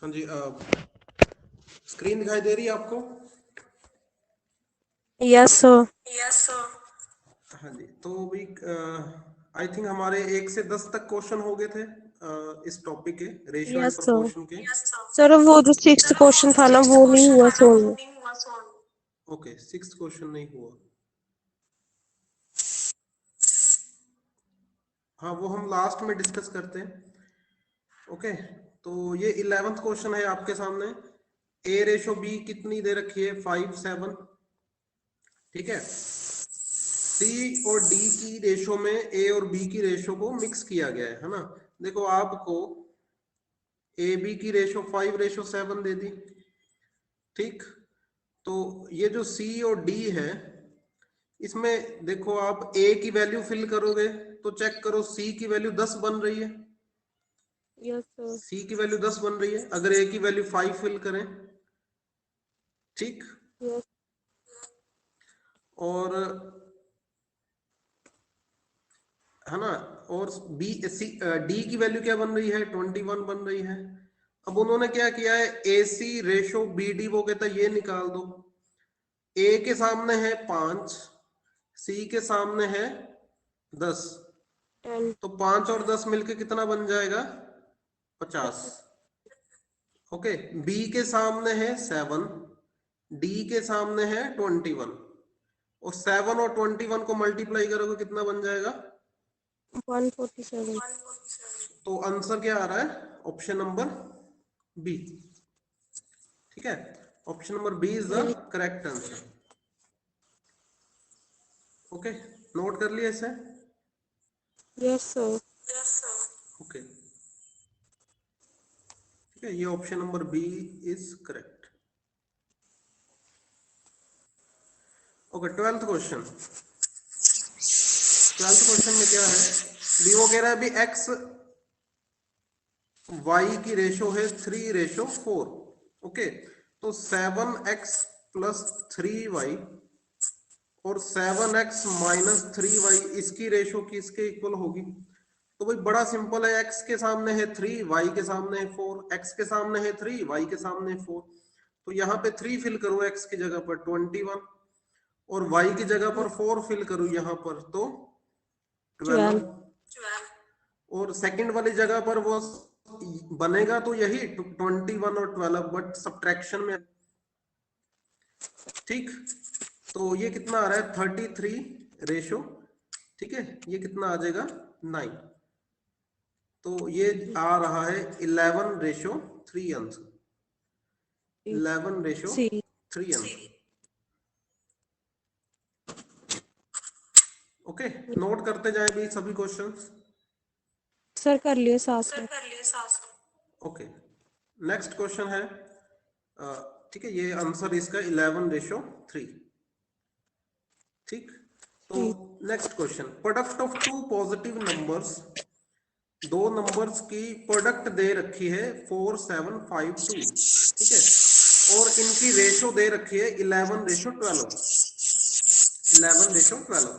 हाँ जी, स्क्रीन दिखाई दे रही है आपको? Yes sir. हाँ जी, तो भी आई थिंक हमारे 1 से 10 तक क्वेश्चन हो गए थे इस टॉपिक के, ratio and yes sir. Proportion के। सर वो जो 6th क्वेश्चन था ना वो नहीं हुआ सोल्व। ओके, 6th क्वेश्चन नहीं हुआ। हाँ, वो हम लास्ट में डिस्कस करते हैं। ओके, तो ये 11th क्वेश्चन है आपके सामने। ए रेशो बी कितनी दे रखी है? 5, 7। ठीक है, सी और डी की रेशो में ए और बी की रेशो को मिक्स किया गया है ना। देखो, आपको ए बी की रेशो 5:7 दे दी। ठीक, तो ये जो सी और डी है, इसमें देखो आप ए की वैल्यू फिल करोगे तो चेक करो सी की वैल्यू 10 बन रही है। Yes sir. सी की वैल्यू 10 बन रही है, अगर ए की वैल्यू 5 फिल करें। ठीक, यस और है ना, और बी सी डी की वैल्यू क्या बन रही है? 21 बन रही है। अब उन्होंने क्या किया है, ए सी रेशो बी डी, वो कहता है ये निकाल दो। ए के सामने है 5, सी के सामने है 10, 10 तो 5 और 10 मिलके कितना बन जाएगा? 50। ओके, बी के सामने है 7, डी के सामने है 21, और 7 और 21 को मल्टीप्लाई करोगे कितना बन जाएगा? 147। तो आंसर क्या आ रहा है? Option number B. ठीक है, option number B is the correct answer. Okay, note कर लिया इसे? Yes sir. ओके, ठीक है, ये option number B is correct. Okay, 12th question. 12th question में क्या है? बी वो कह रहा है अभी एक्स वाई की रेशो है 3:4। ओके, तो 7x + 3y और 7x - 3y इसकी रेशो किसके इक्वल होगी? तो भाई बड़ा सिंपल है, x के सामने है 3, y के सामने है 4, x के सामने है 3, y के सामने है 4, तो यहाँ पे 3 फिल करो x की जगह पर 21, और y की जगह पर 4 फिल करो यहाँ पर तो 12, 12। और सेकंड वाली जगह पर वो बनेगा तो यही 21 और 12, बट सब्ट्रैक्शन में। ठीक, तो ये कितना आ रहा है? 33 रेशो। ठीक है, ये कितना आ जाएगा? 9। तो ये आ रहा है 11:3 आंसर। 11:3 सी। आंसर। ओके, नोट करते जाए भी सभी क्वेश्चंस। सर कर लिए साथ में। ओके, नेक्स्ट क्वेश्चन है, ठीक है, ये आंसर इसका 11:3। ठीक, तो ठीक। Next question, product of two positive numbers, दो नंबर्स की प्रोडक्ट दे रखी है 4752। ठीक है, और इनकी रेशो दे रखी है 11:12। 11:12,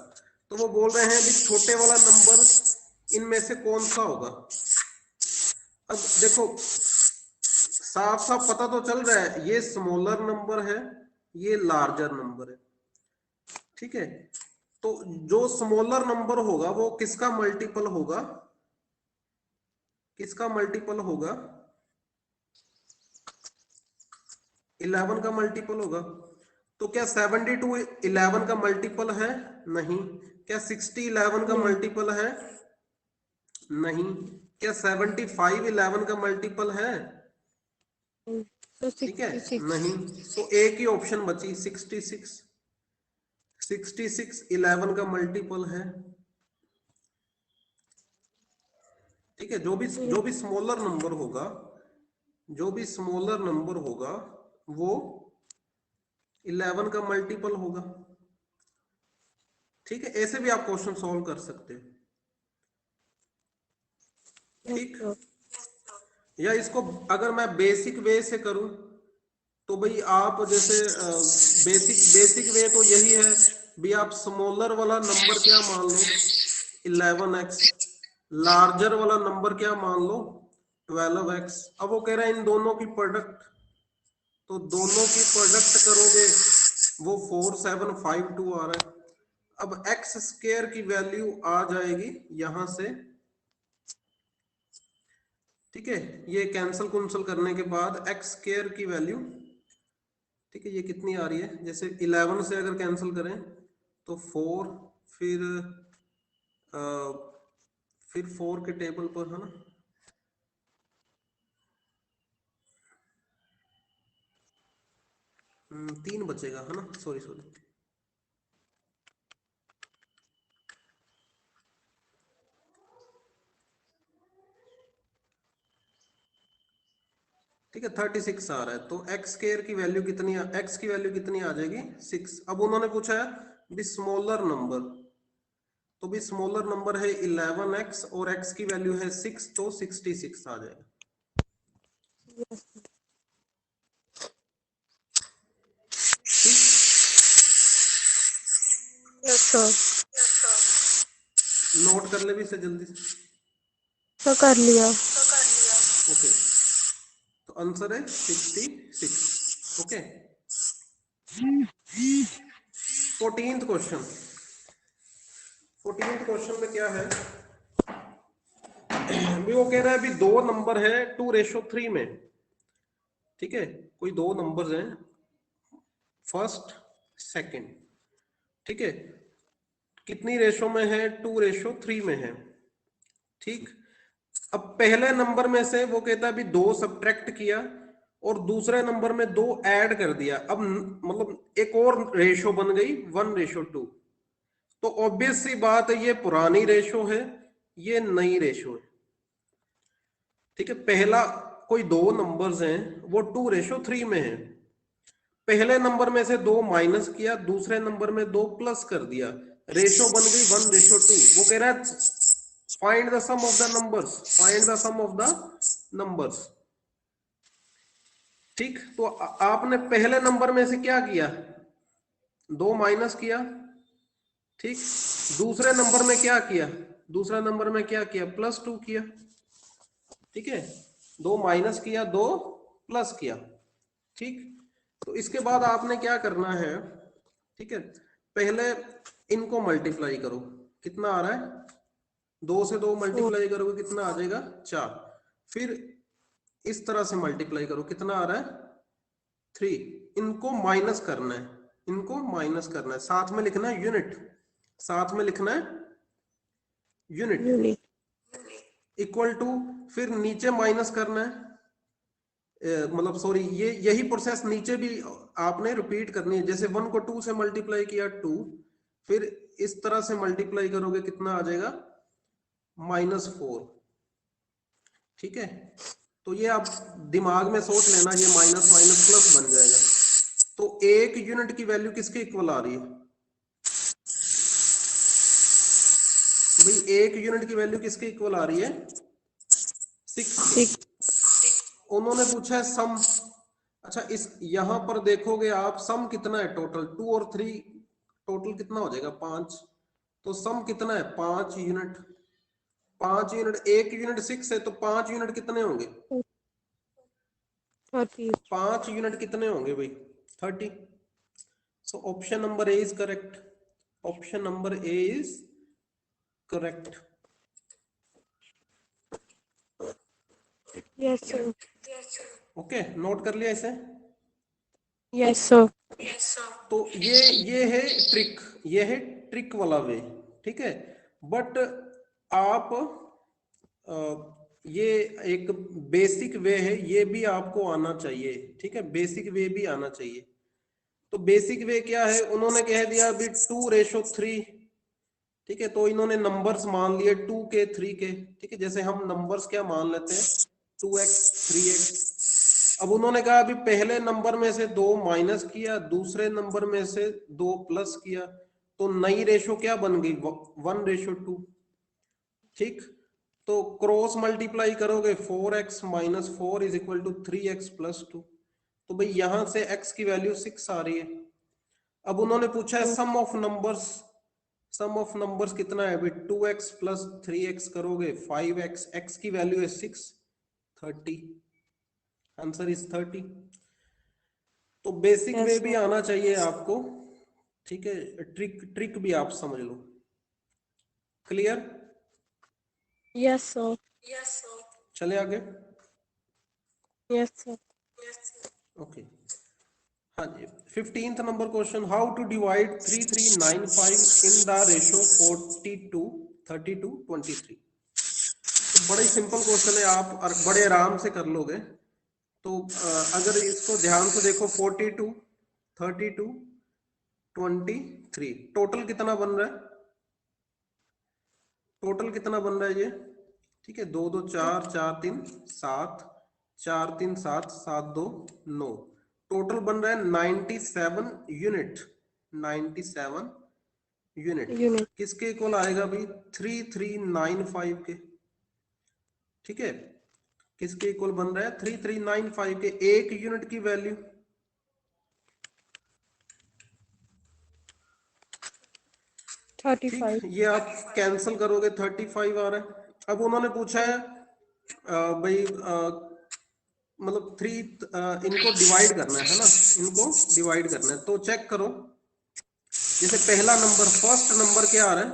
तो वो बोल रहे हैं भी छोटे वाला नंबर इनमें से कौन सा होगा? अब देखो, साफ साफ पता तो चल रहा है, ये स्मॉलर नंबर है, ये लार्जर नंबर है। ठीक है, तो जो स्मॉलर नंबर होगा वो किसका मल्टीपल होगा? किसका मल्टीपल होगा? 11 का मल्टीपल होगा। तो क्या 72 11 का मल्टीपल है? नहीं। क्या 60 11 का नहीं। मल्टीपल है? नहीं। क्या 75 11 का मल्टीपल है? तो ठीक है, 66। नहीं। तो एक ही ऑप्शन बची 66। 66 11 का मल्टीपल है। ठीक है, जो भी स्मॉलर नंबर होगा, जो भी स्मॉलर नंबर होगा वो 11 का मल्टीपल होगा। ठीक है, ऐसे भी आप क्वेश्चन सॉल्व कर सकते हैं। ठीक, या इसको अगर मैं बेसिक वे से करूं तो भाई आप जैसे बेसिक वे तो यही है भी, आप स्मॉलर वाला नंबर क्या मान लो 11x, लार्जर वाला नंबर क्या मान लो 12x। अब वो कह रहा है इन दोनों की प्रोडक्ट, तो दोनों की प्रोडक्ट करोगे वो 4752 आ रहा है। अब एक्स स्क्वायर की वैल्यू आ जाएगी यहां से, ठीक है, ये कैंसल कुंसल करने के बाद एक्स स्क्वायर की वैल्यू, ठीक है, ये कितनी आ रही है, जैसे 11 से अगर कैंसिल करें तो 4, फिर आ, फिर 4 के टेबल पर है ना, तीन बचेगा है ना, सॉरी सॉरी, ठीक है, 36 आ रहा है। तो एक्स स्क्वायर की वैल्यू कितनी, एक्स की वैल्यू कितनी आ जाएगी 6। अब उन्होंने पूछा है भी स्मॉलर नंबर, तो भी स्मॉलर नंबर है 11x और x की वैल्यू है 6, तो 66 आ जाएगा। नोट कर ले भी से जल्दी से, तो कर लिया। ओके, तो आंसर है 66। Okay, 14th question. 14th question में क्या है, भी वो कह रहा है अभी दो नंबर है 2:3 में, ठीक है, कोई दो नंबर्स हैं, फर्स्ट सेकंड, ठीक है, कितनी रेशो में है, 2:3 में है, ठीक। अब पहले नंबर में से वो कहता है अभी दो सब्ट्रैक्ट किया और दूसरे नंबर में दो ऐड कर दिया, अब मतलब एक और रेशो बन गई 1:2। तो ऑब्वियस सी बात है ये पुरानी रेशो है, ये नई रेशो है, ठीक है। पहला कोई दो नंबर्स हैं वो 2:3 में है, पहले नंबर में से दो माइनस किया, दूसरे नंबर में दो प्लस कर दिया, रेशो बन गई 1:2। वो कह रहा है find the sum of the numbers, find the sum of the numbers, ठीक। तो आपने पहले नंबर में से क्या किया, दो माइनस किया, ठीक। दूसरे नंबर में क्या किया, दूसरे नंबर में क्या किया, +2 किया, ठीक है, दो माइनस किया, दो प्लस किया, ठीक। तो इसके बाद आपने क्या करना है, ठीक है, पहले इनको मल्टीप्लाई करो, कितना आ रहा है, 2 से 2 मल्टीप्लाई करोगे कितना आ जाएगा 4, फिर इस तरह से मल्टीप्लाई करो, कितना आ रहा है 3, इनको माइनस करना है, इनको माइनस करना है, साथ में लिखना है यूनिट, साथ में लिखना है यूनिट, इक्वल टू, फिर नीचे माइनस करना है, मतलब सॉरी, ये यही प्रोसेस नीचे भी आपने रिपीट करनी है, जैसे 1 को 2 से मल्टीप्लाई किया 2, फिर इस तरह से मल्टीप्लाई करोगे कितना आ जाएगा -4, ठीक है। तो ये आप दिमाग में सोच लेना, ये माइनस माइनस प्लस बन जाएगा। तो एक यूनिट की वैल्यू किसके इक्वल आ रही है भाई, एक यूनिट की वैल्यू किसके इक्वल आ रही है 6। उन्होंने पूछा है सम, अच्छा इस यहां पर देखोगे आप सम कितना है टोटल, 2 और 3 टोटल कितना हो जाएगा 5, तो सम कितना है 5 यूनिट, 5 यूनिट, एक यूनिट 6 है, तो 5 यूनिट कितने होंगे 5 यूनिट कितने होंगे भाई 30। So option number A is correct, option number A is correct. Yes sir. Okay, note कर लिया इसे। Yes sir. तो ये है ट्रिक, ये है ट्रिक वाला वे, ठीक है। बट आप ये एक बेसिक वे है, ये भी आपको आना चाहिए, ठीक है, बेसिक वे भी आना चाहिए। तो बेसिक वे क्या है, उन्होंने कह दिया अभी 2:3, ठीक है, तो इन्होंने नंबर्स मान लिए 2 के 3 के, ठीक है, जैसे हम नंबर्स क्या मान लेते हैं 2x 3x। अब उन्होंने कहा अभी पहले नंबर में से दो माइनस किया, दूसरे नंबर में से दो प्लस किया, तो नई रेशो क्या बन गई 1:2, ठीक। तो क्रॉस मल्टीप्लाई करोगे 4x - 4 = 3x + 2, तो भाई यहां से x की वैल्यू 6 आ रही है। अब उन्होंने पूछा है sum of numbers, sum of numbers कितना है भाई 2x + 3x करोगे 5x, x की वैल्यू है 6, 30, आंसर इज 30। तो बेसिक Yes, वे sir. भी आना चाहिए आपको, ठीक है, ट्रिक भी आप समझ लो। क्लियर? Yes, sir. चले आगे। Yes, sir. ओके, हाँ जी। 15th number question, how to divide 3395 in the ratio 42 32 23। तो बड़ा ही सिंपल क्वेश्चन है, आप बड़े आराम से कर लोगे। तो अगर इसको ध्यान से देखो, 42 32 23, टोटल कितना बन रहा है? टोटल कितना बन रहा है ये? ठीक है, 2 2 4 4 3 7, 4 3 7 7 2 9, टोटल बन रहा है 97 यूनिट। 97 unit Unit. किसके इक्वल आएगा भाई? 3395 के। ठीक है, किसके इक्वल बन रहा है? 3395 के। एक यूनिट की वैल्यू 35. ठीक, ये आप कैंसिल करोगे 35 आ रहा है। अब उन्होंने पूछा है भाई मतलब इनको डिवाइड करना है ना, इनको डिवाइड करना है। तो चेक करो, जैसे पहला नंबर, फर्स्ट नंबर क्या आ रहा है?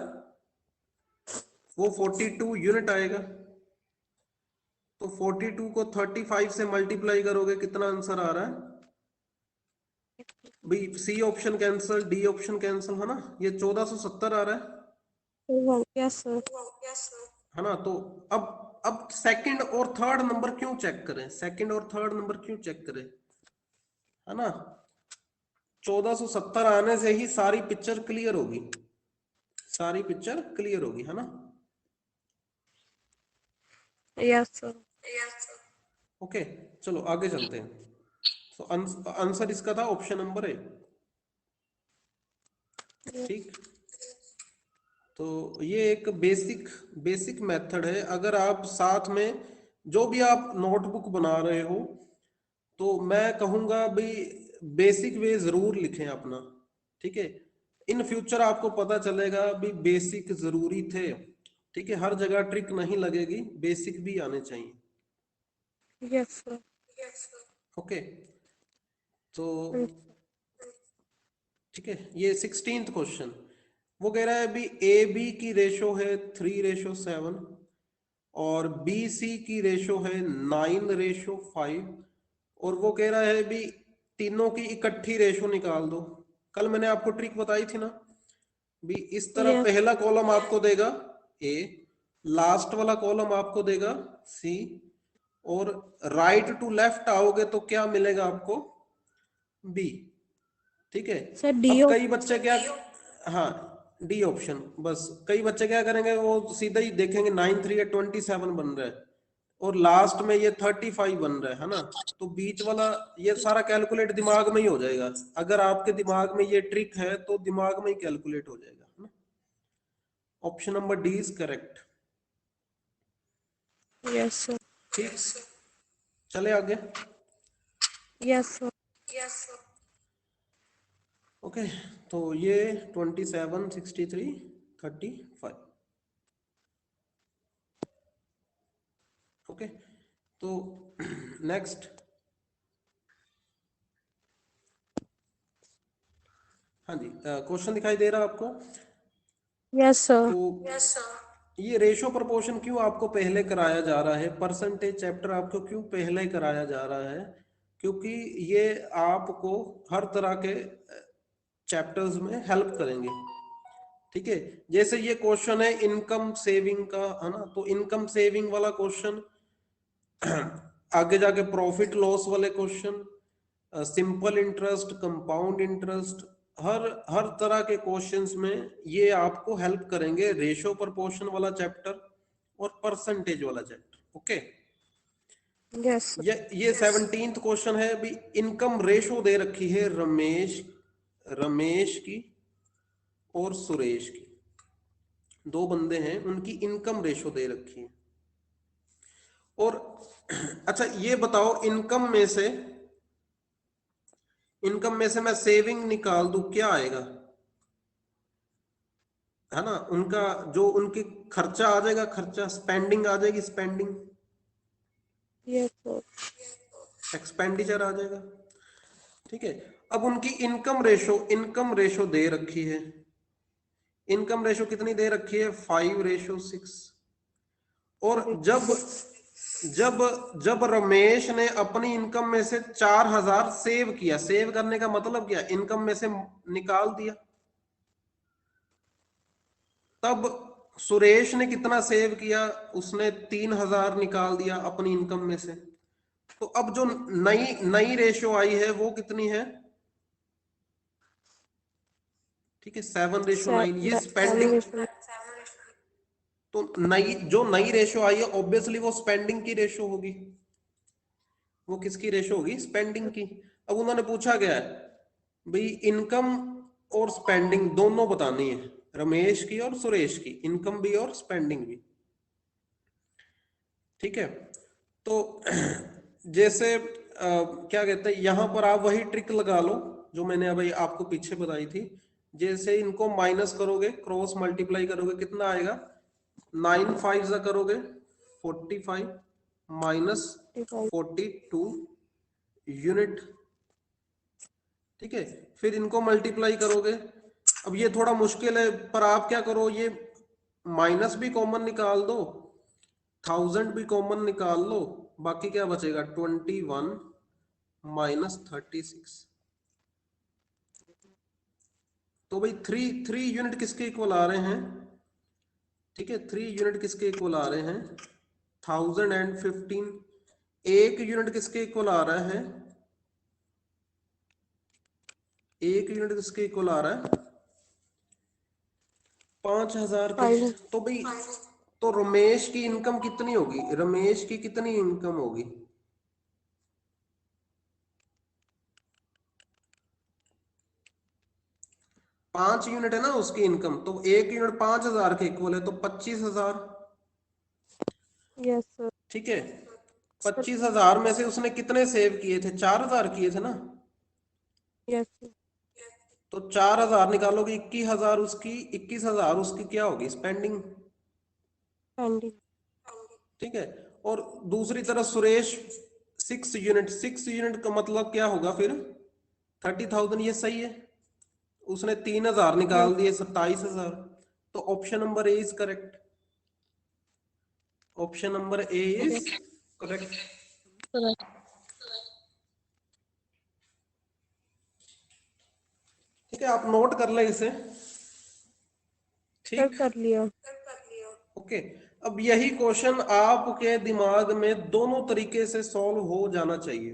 वो 42 यूनिट आएगा। तो 42 को 35 से मल्टीप्लाई करोगे, कितना आंसर आ रहा है भाई? C option cancel, D option cancel, है ना, ये 1470 आ रहा है। Yes, sir. है ना। तो अब सेकंड और थर्ड नंबर क्यों चेक करें? सेकंड और थर्ड नंबर क्यों चेक करें? है ना, 1470 आने से ही सारी पिक्चर क्लियर होगी, सारी पिक्चर क्लियर होगी, है ना। Yes, sir. ओके, चलो आगे चलते हैं। तो आंसर इसका था ऑप्शन नंबर ए। ठीक, तो ये एक बेसिक मेथड है। अगर आप साथ में जो भी आप नोटबुक बना रहे हो, तो मैं कहूंगा भाई बेसिक वे जरूर लिखें अपना। ठीक है, इन फ्यूचर आपको पता चलेगा भी बेसिक जरूरी थे। ठीक है, हर जगह ट्रिक नहीं लगेगी, बेसिक भी आने चाहिए। Yes, sir. ओके, तो Mm. ठीक है, ये 16th क्वेश्चन, वो कह रहा है भी ए बी की रेशो है 3:7 और बी सी की रेशो है 9:5, और वो कह रहा है भी तीनों की इकट्ठी रेशो निकाल दो। कल मैंने आपको ट्रिक बताई थी ना भी, इस तरह Yes. पहला कॉलम आपको देगा ए, लास्ट वाला कॉलम आपको देगा सी, और राइट टू लेफ्ट आओगे तो क्या मिलेगा आपको? बी। ठीक है, Sir, D. अब कई बच्चे क्या, हाँ डी ऑप्शन, बस कई बच्चे क्या करेंगे, वो सीधा ही देखेंगे 9 3 27 बन रहा है और लास्ट में ये 35 बन रहा है ना। तो बीच वाला ये सारा कैलकुलेट दिमाग में ही हो जाएगा। अगर आपके दिमाग में ये ट्रिक है तो दिमाग में ही कैलकुलेट हो जाएगा, है ना। Option number D is correct. Yes, sir. ठीक, चले आगे। Yes, sir. ओके, तो ये 27 63 35। ओके, तो नेक्स्ट, हाँ जी, क्वेश्चन दिखाई दे रहा है आपको? Yes, sir. तो ये रेशो प्रोपोर्शन क्यों आपको पहले कराया जा रहा है, परसेंटेज चैप्टर आपको क्यों पहले कराया जा रहा है? क्योंकि ये आपको हर तरह के चैप्टर्स में हेल्प करेंगे। ठीक है, जैसे ये क्वेश्चन है इनकम सेविंग का, है ना, तो इनकम सेविंग वाला क्वेश्चन, आगे जाके प्रॉफिट लॉस वाले question, simple interest, compound interest, हर हर तरह के क्वेश्चंस में ये आपको हेल्प करेंगे, रेशो प्रोपोर्शन वाला चैप्टर और परसेंटेज वाला चैप्टर। Okay, Yes, sir. ये 17th क्वेश्चन है भी, इनकम रेशो दे रखी है रमेश की और सुरेश की, दो बंदे हैं, उनकी इनकम रेशो दे रखी है। और अच्छा ये बताओ, इनकम में से मैं सेविंग निकाल दूं, क्या आएगा? है ना, उनका जो उनकी खर्चा आ जाएगा, खर्चा स्पेंडिंग आ जाएगी, स्पेंडिंग। Yes sir. एक्सपेंडिचर आ जाएगा। ठीक है, अब उनकी इनकम रेशो दे रखी है। इनकम रेशो कितनी दे रखी है? 5:6। और जब जब जब रमेश ने अपनी इनकम में से 4,000 सेव किया, सेव करने का मतलब क्या? इनकम में से निकाल दिया। तब सुरेश ने कितना सेव किया? उसने 3,000 निकाल दिया अपनी इनकम में से। तो अब जो नई नई रेशो आई है वो कितनी है? ठीक है, 7:9। ये स्पेंडिंग, तो नई रेशो आई है, ऑब्वियसली वो स्पेंडिंग की रेशो होगी। वो किसकी रेशो होगी? स्पेंडिंग की। अब उन्होंने पूछा गया है भाई इनकम और स्पेंडिंग दोनों बतानी है, रमेश की और सुरेश की, इनकम भी और स्पेंडिंग भी। ठीक है, तो जैसे क्या कहते हैं, यहां पर आप वही ट्रिक लगा लो जो मैंने अभी आपको पीछे बताई थी। जैसे इनको माइनस करोगे, क्रॉस मल्टीप्लाई करोगे, कितना आएगा? 9 5 करोगे 45 माइनस 42 यूनिट। ठीक है, फिर इनको मल्टीप्लाई करोगे। अब ये थोड़ा मुश्किल है, पर आप क्या करो, ये माइनस भी कॉमन निकाल दो, 1000 भी कॉमन निकाल लो, बाकी क्या बचेगा? 21 माइनस 36। तो भाई थ्री यूनिट किसके इक्वल आ रहे हैं? ठीक है, 3 यूनिट किसके इक्वल आ रहे हैं? 1015। एक यूनिट किसके इक्वल आ रहा है? एक यूनिट किसके इक्वल आ रहा है? 5,000 के। तो भाई, तो रमेश की इनकम कितनी होगी? रमेश की कितनी इनकम होगी? 5 यूनिट है ना उसकी इनकम, तो एक यूनिट 5,000 के इक्वल है, तो 25,000। Yes sir. ठीक है, 25,000 में से उसने कितने सेव किए थे? 4,000 किए थे ना। Yes sir. तो 4,000 निकालोगे, 21,000 उसकी, 21,000 उसकी क्या होगी? स्पेंडिंग। स्पेंडिंग। ठीक है, और दूसरी तरफ सुरेश 6 यूनिट का मतलब क्या होगा फिर? 30,000। ये सही है, उसने 3,000 निकाल दिए, 27,000। तो option number A is correct. Option number A is correct. ठीक है, आप नोट कर ले इसे। सर ठीक, कर लिया। ओके। अब यही क्वेश्चन आपके दिमाग में दोनों तरीके से सॉल्व हो जाना चाहिए,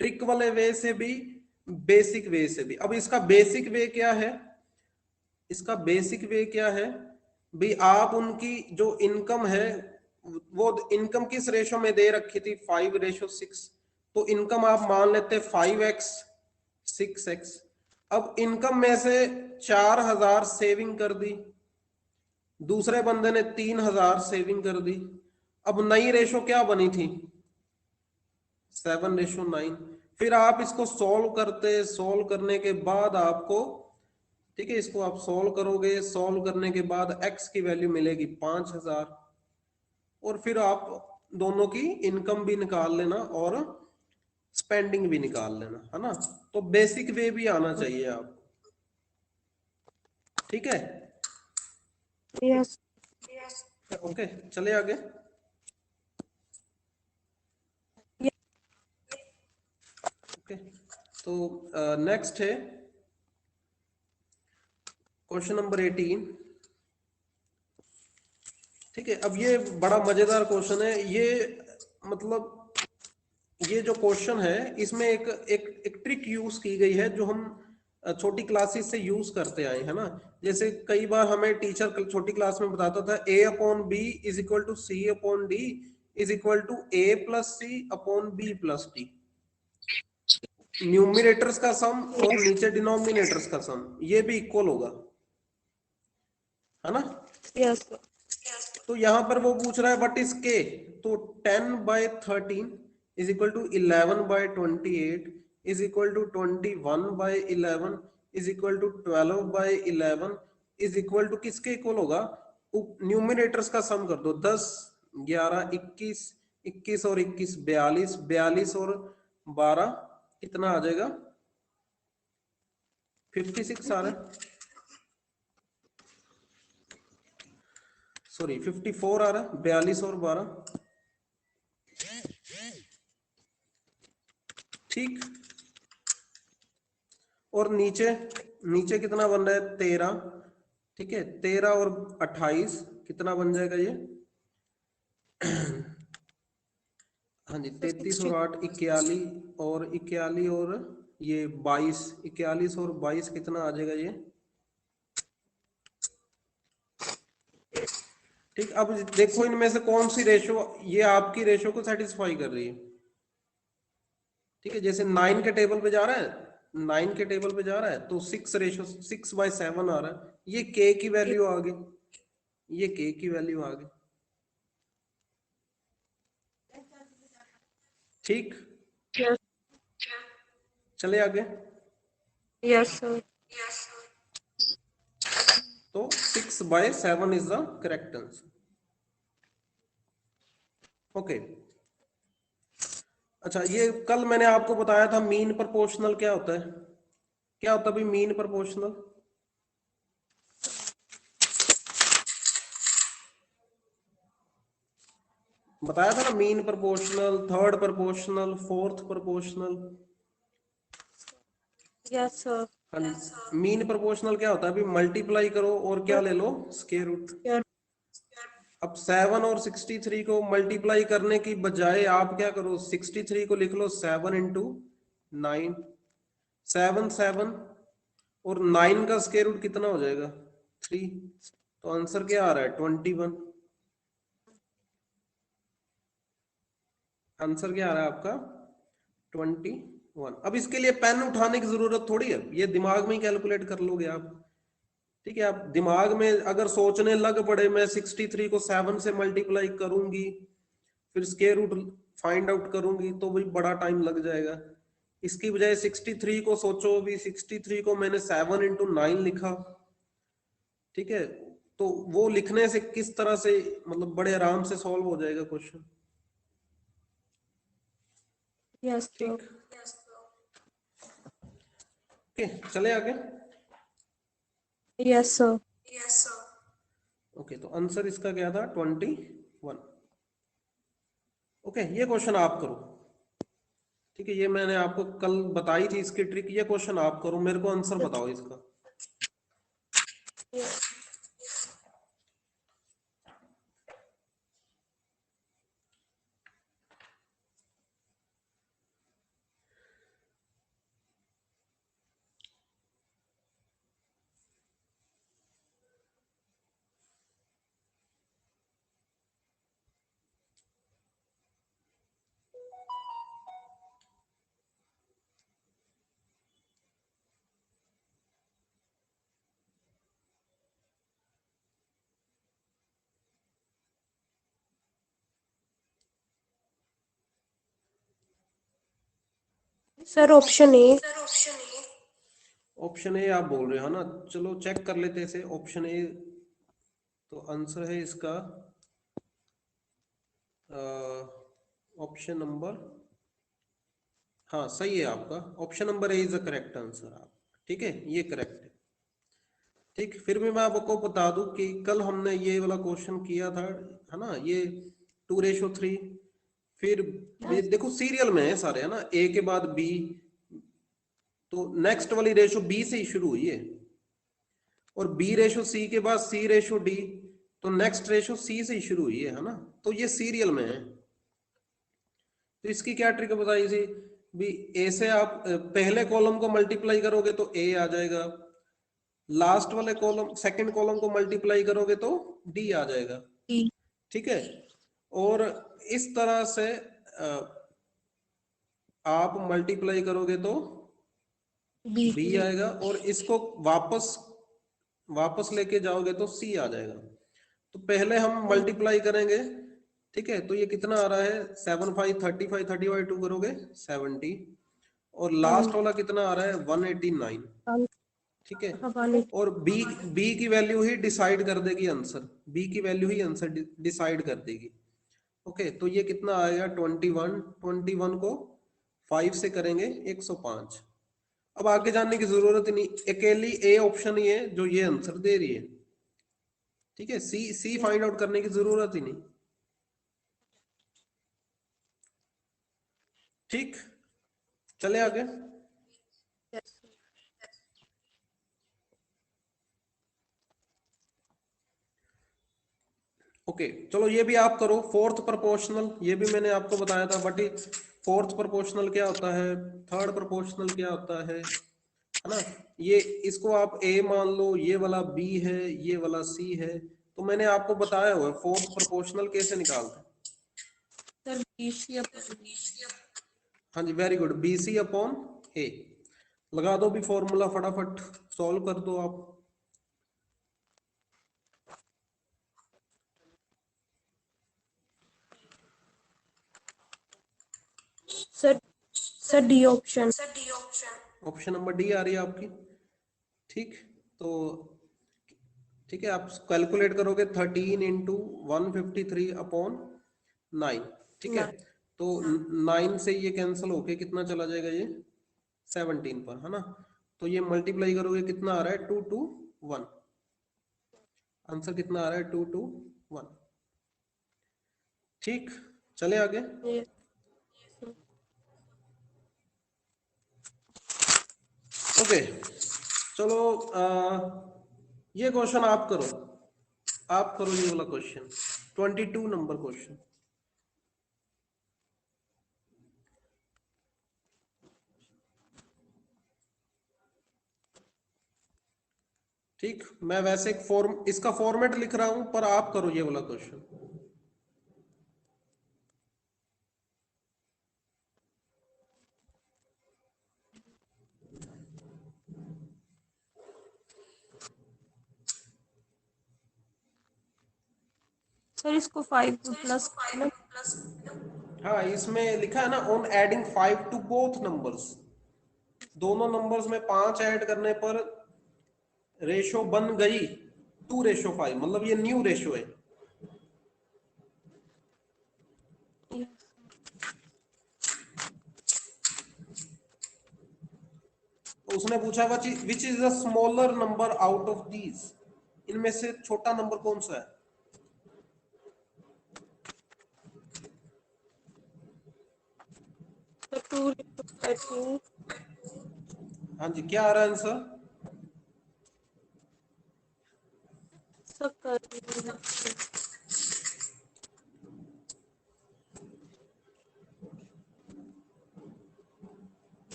ट्रिक वाले वे से भी, बेसिक वे से भी। अब इसका बेसिक वे क्या है? इसका बेसिक वे क्या है भी? आप उनकी जो इनकम है, वो इनकम किस रेशो में दे रखी थी? 5:6। तो इनकम आप मान लेते 5x 6x। अब इनकम में से 4,000 सेविंग कर दी, दूसरे बंदे ने 3,000 सेविंग कर दी। अब नई रेशो क्या बनी थी? 7:9। फिर आप इसको सॉल्व करने के बाद आपको, ठीक है, इसको आप सॉल्व करोगे, सॉल्व करने के बाद x की वैल्यू मिलेगी 5,000। और फिर आप दोनों की इनकम भी निकाल लेना और स्पेंडिंग भी निकाल लेना, है ना। तो बेसिक वे भी आना चाहिए आपको। ठीक है, यस। ओके, चले आगे। ओके, तो नेक्स्ट है क्वेश्चन नंबर 18। ठीक है, अब ये बड़ा मजेदार क्वेश्चन है ये। मतलब ये जो क्वेश्चन है, इसमें एक ट्रिक यूज की गई है जो हम छोटी क्लासेस से यूज करते आए हैं ना। जैसे कई बार हमें टीचर छोटी क्लास में बताता था a/b is equal to c/d is equal to a+c/b+d। Numerators का सम और नीचे डिनोमिनेटर्स का सम, ये भी इक्वल होगा, है ना। यस। तो यहां पर वो पूछ रहा है व्हाट इज k। तो 10/13 is equal to 11/28 is equal to 21/11 is equal to 12/11 is equal to किसके इक्वल होगा? न्यूमिनेटर्स का सम कर दो, 10 11 21 21 और 21 42, 42 और 12 कितना आ जाएगा? 56 आ रहा है, सॉरी 54 आ रहा है, 42 और 12, ठीक। और नीचे नीचे कितना बन रहा है? 13, ठीक है। 13 और 28 कितना बन जाएगा ये? हाँ जी, 33 और 8 41, और 41 और ये 22, 41 और 22 कितना आ जाएगा ये? ठीक। अब देखो इनमें से कौन सी रेशो ये आपकी रेशो को सेटिस्फाई कर रही है, ठीक है। जैसे 9 के टेबल पे जा रहा है, 9 के टेबल पे जा रहा है तो 6:7 आ रहा है, ये k की वैल्यू आ गई, ये k की वैल्यू आ गई, ठीक। चले आगे। Yes sir. तो 6/7 is the correct answer. Okay. अच्छा, ये कल मैंने आपको बताया था मीन प्रोपोर्शनल क्या होता है, क्या होता है भाई मीन प्रोपोर्शनल? बताया था ना, mean proportional, third proportional, fourth proportional. Yes sir. हाँ, मीन प्रोपोर्शनल क्या होता है? अभी मल्टीप्लाई करो और क्या ले लो? Square root. अब 7 और 63 को मल्टीप्लाई करने की बजाय आप क्या करो? 63 को लिख लो 7 इंटू 9, 7 7, और 9 का स्क्वायर रूट कितना हो जाएगा? 3। तो आंसर क्या आ रहा है? 21। आंसर क्या आ रहा है आपका? 21। अब इसके लिए पेन उठाने की जरूरत थोड़ी है, ये दिमाग में ही कैलकुलेट कर लोगे आप, ठीक है। आप दिमाग में अगर सोचने लग पड़े मैं 63 को 7 से मल्टीप्लाई करूंगी फिर स्क्वायर रूट फाइंड आउट करूंगी तो भाई बड़ा टाइम लग जाएगा। इसकी बजाय 63 को सोचो, भी 63 को मैंने 7 इंटू 9 लिखा, ठीक है। तो वो लिखने से किस तरह से मतलब बड़े आराम से सॉल्व हो जाएगा क्वेश्चन, यस सर। ठीक। ओके, चले आगे। Yes sir. ओके, तो आंसर इसका क्या था? 21। ओके, ये क्वेश्चन आप करो, ठीक है। ये मैंने आपको कल बताई थी इसकी ट्रिक, ये क्वेश्चन आप करो, मेरे को आंसर बताओ इसका। Sir option A. Option A आप बोल रहे हो ना, चलो चेक कर लेते हैं इसे। ऑप्शन ए तो आंसर है इसका ऑप्शन नंबर, हाँ सही है आपका, option number A is the correct answer आप, ठीक है, ये करेक्ट है, ठीक। फिर भी मैं आपको बता दूं कि कल हमने ये वाला क्वेश्चन किया था, है ना, ये 2:3। फिर ये देखो सीरियल में है सारे, है ना, ए के बाद बी, तो नेक्स्ट वाली रेशो बी से ही शुरू हुई है, और बी रेशो सी के बाद सी रेशो डी, तो नेक्स्ट रेशो सी से ही शुरू हुई है ना, तो ये सीरियल में है। तो इसकी क्या ट्रिक बताई थी भी? ए से आप पहले कॉलम को मल्टीप्लाई करोगे तो ए आ जाएगा, लास्ट वाले कॉलम सेकंड कॉलम को मल्टीप्लाई करोगे तो डी आ जाएगा, ठीक है। और इस तरह से आप मल्टीप्लाई करोगे तो बी आएगा, और इसको वापस वापस लेके जाओगे तो सी आ जाएगा। तो पहले हम मल्टीप्लाई करेंगे, ठीक है। तो ये कितना आ रहा है? 7 5 35, 30/2 करोगे 70, और लास्ट वाला कितना आ रहा है? 189, ठीक है। और बी की वैल्यू ही डिसाइड कर देगी आंसर, बी की वैल्यू ही आंसर डिसाइड कर देगी। ओके, तो ये कितना आएगा 21, 21 को 5 से करेंगे 105। अब आगे जानने की जरूरत ही नहीं, अकेली ए ऑप्शन ही है जो ये आंसर दे रही है। ठीक है, सी फाइंड आउट करने की जरूरत ही नहीं। ठीक, चले आगे। ओके, चलो ये भी आप करो। फोर्थ प्रोपोर्शनल ये भी मैंने आपको बताया था, बट फोर्थ प्रोपोर्शनल क्या होता है, थर्ड प्रोपोर्शनल क्या होता है ना। ये इसको आप ए मान लो, ये वाला बी है, ये वाला सी है। तो मैंने आपको बताया हुआ है फोर्थ प्रोपोर्शनल कैसे निकालते हैं। हाँ जी, very good, B C upon A. लगा दो भी फॉर्मूला, फटाफट सॉल्व कर दो आप। Sir D option. Option number D आ रही है आपकी। ठीक, तो ठीक है, आप कैलकुलेट करोगे 13 इंटू 153 अपॉन 9। ठीक है, तो 9 से ये कैंसिल होके कितना चला जाएगा, ये 17 पर, है ना। तो ये मल्टीप्लाई करोगे कितना आ रहा है, 2 to 1। आंसर कितना आ रहा है, 2 to 1। ठीक, चले आगे। ओके, चलो ये क्वेश्चन आप करो, आप करो ये वाला क्वेश्चन, 22 नंबर क्वेश्चन। ठीक, मैं वैसे एक इसका फॉर्मेट लिख रहा हूं, पर आप करो ये वाला क्वेश्चन। सर इसको 5 प्लस। हाँ, इसमें लिखा है ना, on adding 5 to both numbers. दोनों नंबर्स में 5 ऐड करने पर रेशो बन गई 2:5, मतलब ये न्यू रेशो है। उसने पूछा which is the smaller number out of these, इनमें से छोटा नंबर कौन सा है। हाँ जी, क्या आ रहा है आंसर।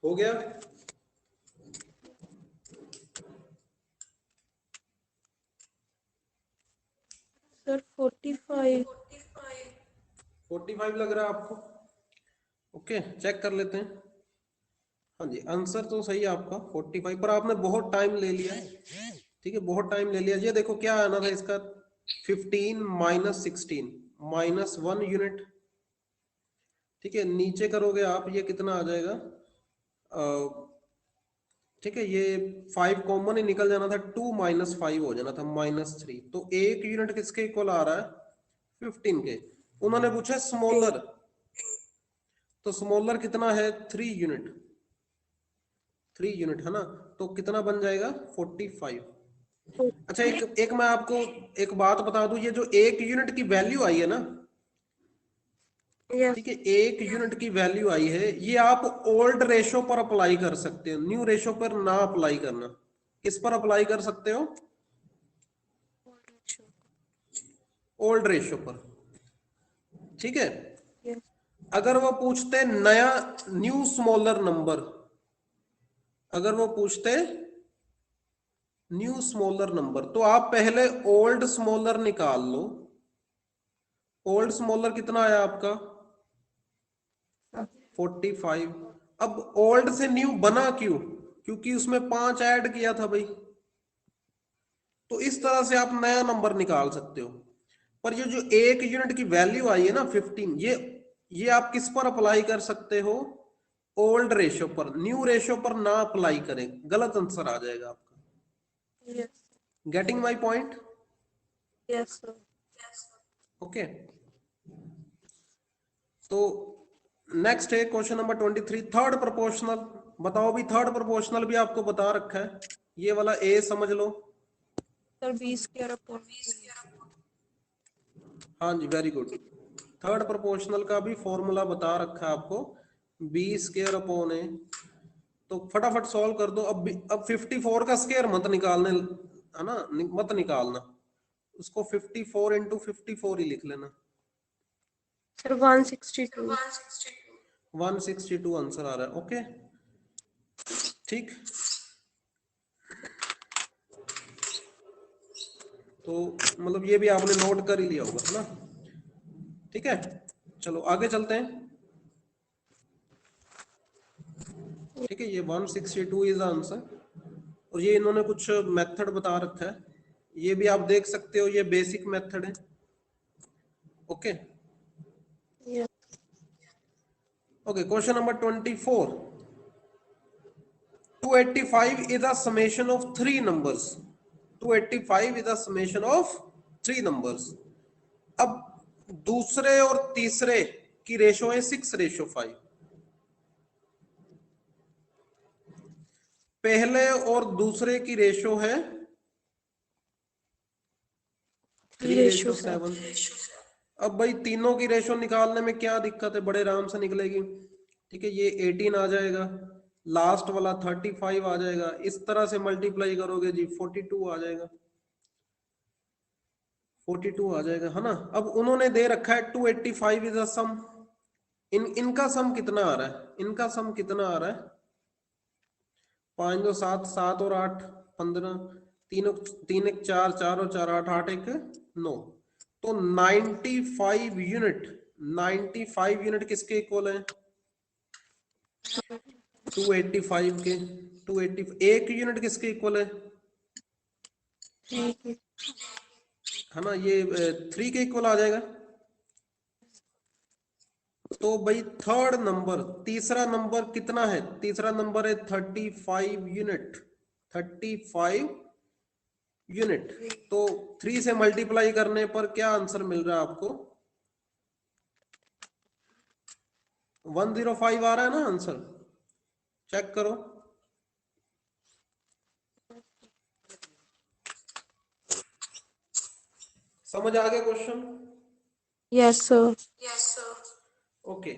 हो गया। सर 45। 45 लग रहा है आपको। ओके, चेक कर लेते हैं। हाँ जी, आंसर तो सही है आपका 45, पर आपने बहुत टाइम ले लिया। ठीक है, बहुत टाइम ले लिया। ये देखो क्या आना था इसका, 15 माइनस 16 माइनस 1 यूनिट। ठीक है, नीचे करोगे आप, ये कितना आ जाएगा, ठीक है, ये 5 कॉमन ही निकल जाना था, 2 माइनस 5 हो जाना था -3। तो 1 यूनिट किसके इक्वल आ रहा है, 15 के। उन्होंने पूछा स्मॉलर, तो स्मॉलर कितना है, 3 यूनिट। 3 यूनिट है ना, तो कितना बन जाएगा 45। अच्छा, एक मैं आपको एक बात बता दूं, ये जो 1 यूनिट की वैल्यू आई है ना, ठीक है, 1 यूनिट की वैल्यू आई है, ये आप ओल्ड रेशो पर अप्लाई कर सकते हो, न्यू रेशो पर ना अप्लाई करना। किस पर अप्लाई कर सकते हो, ओल्ड रेशो पर। ठीक है, अगर वो पूछते नया न्यू स्मॉलर नंबर, अगर वो पूछते न्यू स्मॉलर नंबर, तो आप पहले ओल्ड स्मॉलर निकाल लो। ओल्ड स्मॉलर कितना आया आपका, 45। अब ओल्ड से न्यू बना क्यों, क्योंकि उसमें 5 ऐड किया था भाई। तो इस तरह से आप नया नंबर निकाल सकते हो। पर ये जो 1 यूनिट की वैल्यू आई है ना 15, ये आप किस पर अप्लाई कर सकते हो? ओल्ड रेशियो पर, न्यू रेशियो पर ना अप्लाई करें, गलत आंसर आ जाएगा आपका। Yes. Getting my point? Yes, sir. Okay, तो नेक्स्ट है क्वेश्चन नंबर 23, थर्ड प्रोपोर्शनल। बताओ भी, थर्ड प्रोपोर्शनल भी आपको बता रखा है, ये वाला ए समझ लो। Sir, B square upon हाँ जी, वेरी गुड। थर्ड प्रोपोर्शनल का भी फॉर्मूला बता रखा है आपको, बी स्क्वायर अपॉन ए। तो फटाफट सॉल्व कर दो। अब 54 का स्क्वायर मत निकालने, है ना, मत निकालना उसको, 54 इंटू 54 ही लिख लेना। Sir, 162. 162 आंसर आ रहा है। ओके, ठीक। तो मतलब ये भी आपने नोट कर ही लिया होगा, है ना? ठीक है, चलो आगे चलते हैं। ठीक है, ये 162 इज आंसर। और ये इन्होंने कुछ मेथड बता रखा है, ये भी आप देख सकते हो, ये बेसिक मेथड है। Okay Yes. Okay, question number 24, 285 is a summation of three numbers. 285 is a summation of three numbers. अब दूसरे और तीसरे की रेशो है 6:5। पहले और दूसरे की रेशो है 3:7। अब भाई तीनों की रेशो निकालने में क्या दिक्कत है, बड़े आराम से निकलेगी। ठीक है, ये 18 आ जाएगा, लास्ट वाला 35 आ जाएगा, इस तरह से मल्टीप्लाई करोगे जी 42 आ जाएगा, 42 आ जाएगा, है ना। अब उन्होंने दे रखा है 285 इज अ सम। इनका सम कितना आ रहा है? इनका सम कितना आ रहा है? 5 2 7, 7 और 8 15, 3 3 1 4, 4 और 4 8, 8 1 9। तो 95 यूनिट, 95 यूनिट किसके इक्वल है? 285 के। 280, एक यूनिट किसके इक्वल है? है ना, ये 3 के इक्वल आ जाएगा। तो भाई थर्ड नंबर, तीसरा नंबर कितना है? तीसरा नंबर है 35 यूनिट, 35 यूनिट। तो 3 से मल्टीप्लाई करने पर क्या आंसर मिल रहा है आपको? 105 आ रहा है ना आंसर, चेक करो। समझ आ गया क्वेश्चन? Yes, sir. ओके,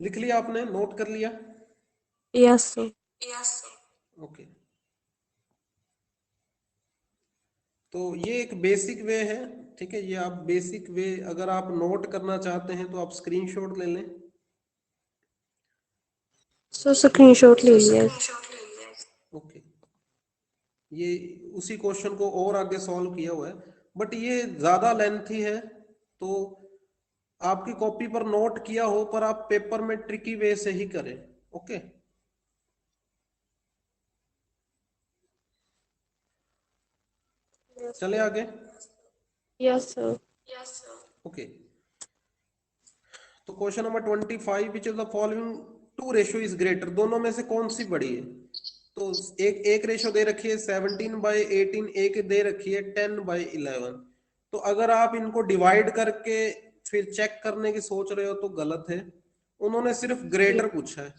लिख लिया आपने, नोट कर लिया? Yes, sir. ओके, तो ये एक बेसिक वे है। ठीक है, ये आप बेसिक वे अगर आप नोट करना चाहते हैं तो आप स्क्रीनशॉट ले लें। So, screenshot ले लिया। ओके, ये उसी क्वेश्चन को और आगे सॉल्व किया हुआ है, बट ये ज्यादा लेंथी है, तो आपकी कॉपी पर नोट किया हो पर आप पेपर में ट्रिकी वे से ही करें। ओके, चले आगे। Yes, sir. ओके, तो question number 25, which of the following two ratio is greater, दोनों में से कौन सी बड़ी है? तो एक रेशियो दे रखी है 17/18, एक दे रखी है 10/11। तो अगर आप इनको डिवाइड करके फिर चेक करने की सोच रहे हो तो गलत है, उन्होंने सिर्फ ग्रेटर पूछा है,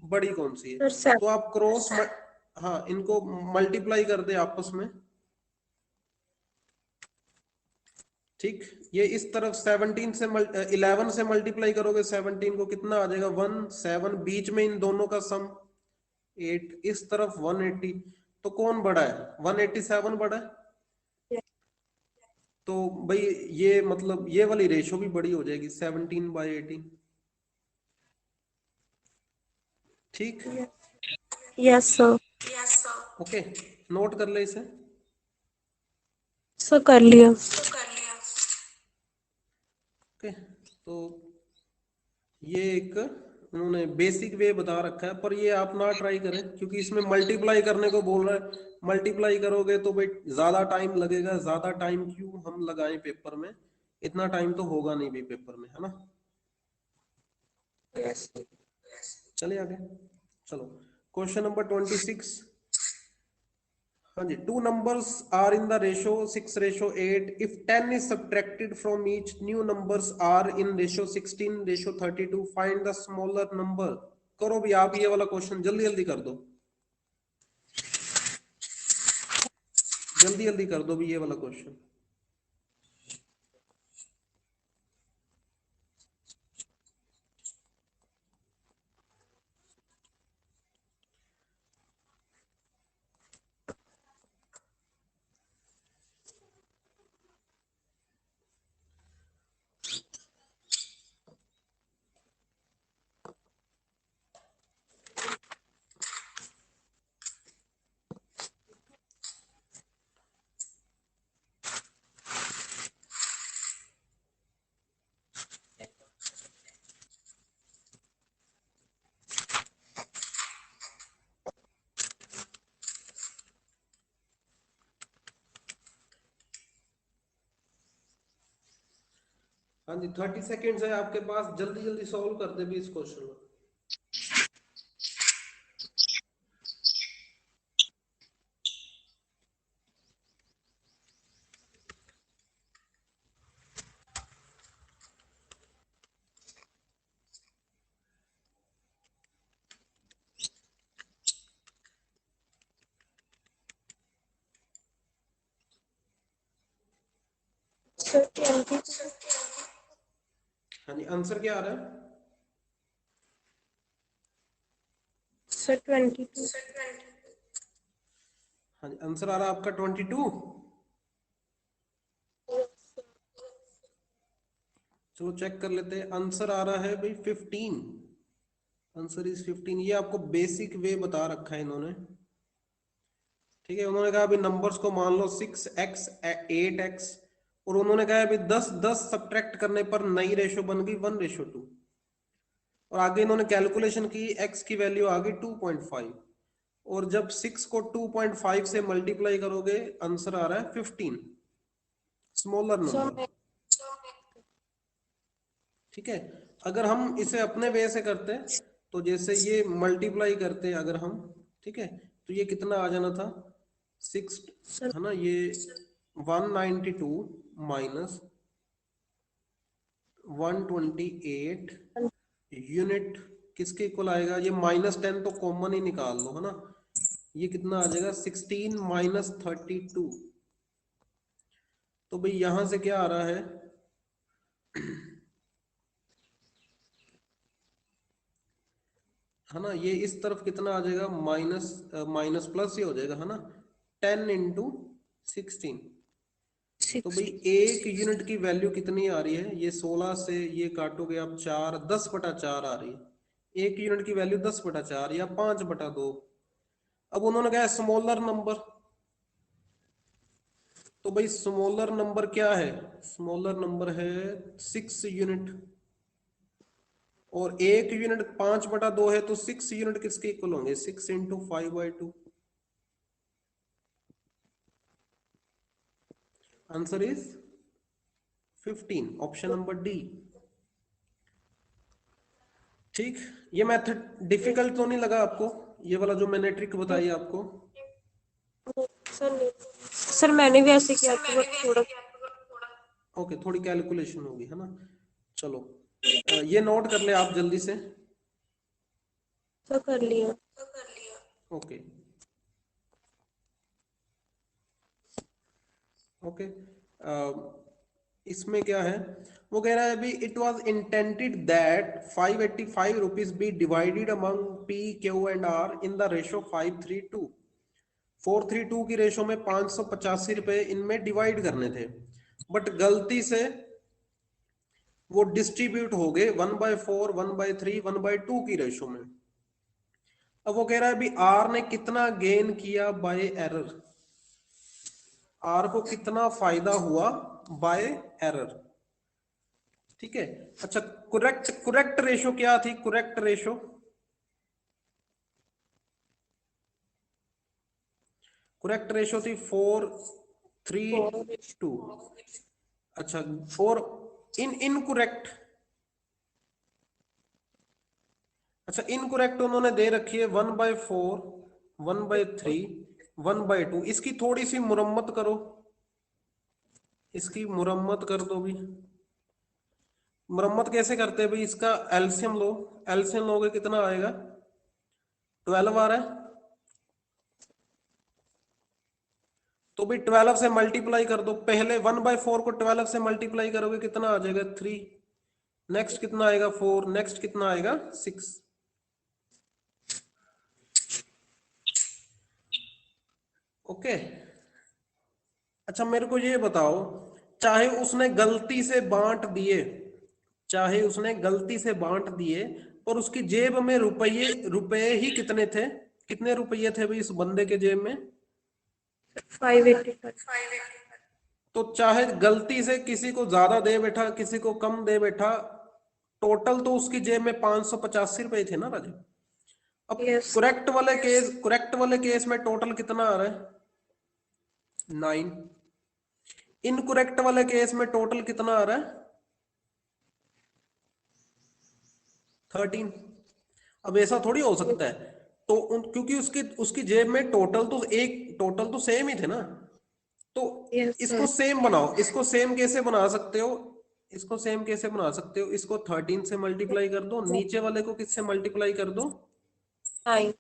बड़ी कौन सी है। Sir, तो आप क्रॉस, हाँ, इनको मल्टीप्लाई कर दे आपस में। ठीक, ये इस तरफ 17 से 11 से मल्टीप्लाई करोगे 17 को, कितना आ जाएगा? 1 7, बीच में इन दोनों का सम 8, इस तरफ 180। तो कौन बड़ा है? 187 बड़ा है। तो भाई ये मतलब ये वाली रेशो भी बड़ी हो जाएगी, 17/18। ठीक, yes, sir. ओके, नोट कर ले इसे। Sir, कर लिया। ओके, तो ये एक उन्होंने बेसिक वे बता रखा है, पर ये आप ना ट्राई करें क्योंकि इसमें मल्टीप्लाई करने को बोल रहा है। मल्टीप्लाई करोगे तो भाई ज्यादा टाइम लगेगा, ज्यादा टाइम क्यों हम लगाएं पेपर में, इतना टाइम तो होगा नहीं भी पेपर में, है ना। चलिए आगे, चलो क्वेश्चन नंबर 26। हाँ जी, two numbers are in the ratio 6:8. If 10 is subtracted from each, new numbers are in ratio 16:32. Find the smaller number. करो भी आप ये वाला क्वेश्चन, जल्दी जल्दी कर दो, जल्दी जल्दी कर दो भी ये वाला क्वेश्चन। हाँ जी, 30 सेकेंड्स है आपके पास, जल्दी जल्दी सॉल्व कर दे भी इस क्वेश्चन को। सर 20। हाँ जी, आंसर क्या आ रहा है? सर 22। हाँ जी, आंसर आ रहा है आपका 22। चलो चेक कर लेते हैं, आंसर आ रहा है भाई 15। Answer is 15। ये आपको बेसिक वे बता रखा है इन्होंने, ठीक है। उन्होंने कहा अभी नंबर्स को मान लो 6x 8x, और उन्होंने कहा अभी 10 सब्ट्रैक्ट करने पर नई रेशो बन गई 1:2। और आगे इन्होंने कैलकुलेशन की, x की वैल्यू आ गई 2.5, और जब 6 को 2.5 से मल्टीप्लाई करोगे आंसर आ रहा है 15, स्मॉलर नंबर, ठीक है। अगर हम इसे अपने वे से करते तो जैसे ये मल्टीप्लाई करते अगर हम, ठीक है, तो ये कितना आ जाना था 6, सर है ना, ये 192 माइनस 128 यूनिट किसके इक्वल आएगा, ये -10 तो कॉमन ही निकाल लो, है ना। ये कितना आ जाएगा 16 माइनस 32। तो भाई यहां से क्या आ रहा है है ना, ये इस तरफ कितना आ जाएगा, माइनस माइनस प्लस ही हो जाएगा, है ना, 10 इंटू 16। तो भाई 60। एक यूनिट की वैल्यू कितनी आ रही है, ये 16 से ये काटोगे आप 4, 10/4 आ रही है। एक यूनिट की वैल्यू 10/4 या 5/2। अब उन्होंने कहा स्मॉलर नंबर, तो भाई स्मॉलर नंबर क्या है, स्मॉलर नंबर है 6 यूनिट, और एक यूनिट 5/2 है, तो 6 यूनिट किसके इक्वल होंगे, 6 into 5/2। Answer is 15, option number D. ठीक, ये मेथड डिफिकल्ट तो नहीं लगा आपको, ये वाला जो मैंने ट्रिक बताई आपको? सर नहीं, सर मैंने भी ऐसे किया था बट थोड़ा। ओके, थोड़ी कैलकुलेशन होगी, है ना। चलो ये नोट कर ले आप जल्दी से। सर कर लिया। ओके ओके, इसमें क्या है, वो कह रहा है अभी it was intended that 585 rupees be divided among P Q and R in the ratio 5:3:2। 4:3:2 की रेशो में 585 रुपए इनमें डिवाइड करने थे, बट गलती से वो डिस्ट्रीब्यूट हो गए 1/4 1/3 1/2 की रेशो में। अब वो कह रहा है अभी आर ने कितना गेन किया बाय एरर, आर को कितना फायदा हुआ बाय एरर, ठीक है। अच्छा, करेक्ट रेशो क्या थी? करेक्ट रेशो थी 4:3:2। अच्छा, और इनकरेक्ट, अच्छा इनकरेक्ट उन्होंने दे रखी है 1/4, 1/3, 1/2। इसकी थोड़ी सी मुरम्मत करो, इसकी मुरम्मत कर दो भी। मुरम्मत कैसे करते हैं भाई? इसका एलसीएम लो, एलसीएम लोगे कितना आएगा? 12 आ रहा है, तो भाई 12 से मल्टीप्लाई कर दो। पहले 1/4 को 12 से मल्टीप्लाई करोगे कितना आ जाएगा? 3। नेक्स्ट कितना आएगा? 4। नेक्स्ट कितना आएगा? 6। ओके। अच्छा मेरे को ये बताओ, चाहे उसने गलती से बांट दिए, चाहे उसने गलती से बांट दिए, और उसकी जेब में रुपए ही कितने थे? कितने रुपये थे भाई इस बंदे के जेब में? 585। तो चाहे गलती से किसी को ज्यादा दे बैठा, किसी को कम दे बैठा, टोटल तो उसकी जेब में 585 रुपए थे ना राजू? अब यस। करेक्ट वाले केस में टोटल कितना आ रहा है? 9। इनकरेक्ट वाले केस में टोटल कितना आ रहा है? 13। अब ऐसा थोड़ी हो सकता है, तो क्योंकि उसकी उसकी जेब में टोटल तो सेम ही थे ना। तो यस इसको सर। सेम बनाओ। इसको सेम कैसे बना सकते हो? इसको सेम कैसे बना सकते हो? इसको 13 से मल्टीप्लाई कर दो, नीचे वाले को किससे मल्टीप्लाई कर दो? 9।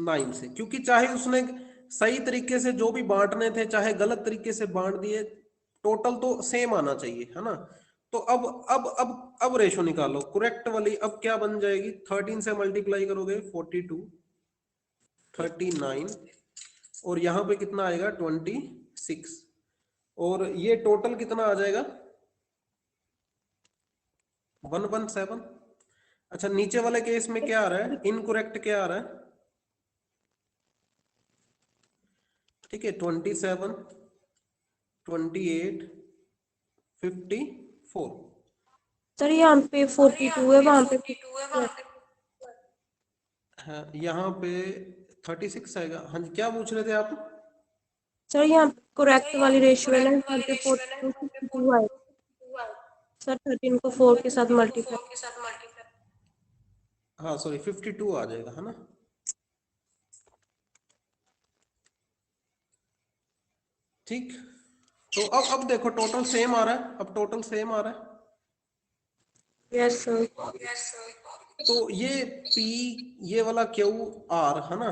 9 से। क्योंकि चाहे उसने सही तरीके से जो भी बांटने थे, चाहे गलत तरीके से बांट दिए, टोटल तो सेम आना चाहिए, है ना? तो अब रेशो निकालो करेक्ट वाली। अब क्या बन जाएगी? 13 से मल्टीप्लाई करोगे 42, 39, और यहां पे कितना आएगा? 26। और ये टोटल कितना आ जाएगा? 117। अच्छा, नीचे वाले केस में क्या आ रहा है? इनकरेक्ट क्या आ रहा है? ठीक है, 27, 28, 54। सर यहाँ पे 42 है, वहां पे 52 है। हाँ, यहाँ पे 36 आएगा। हाँ जी, क्या पूछ रहे थे आप? सर यहाँ करेक्ट वाली रेशियो है ना, यहाँ पे 42 52 आए। सर 13 को 4 के साथ मल्टीप्लाई। हाँ सॉरी, 52 आ जाएगा, है ना? ठीक। तो अब देखो टोटल सेम आ रहा है, अब टोटल सेम आ रहा है। Yes sir. तो ये P, ये वाला Q, R, है ना?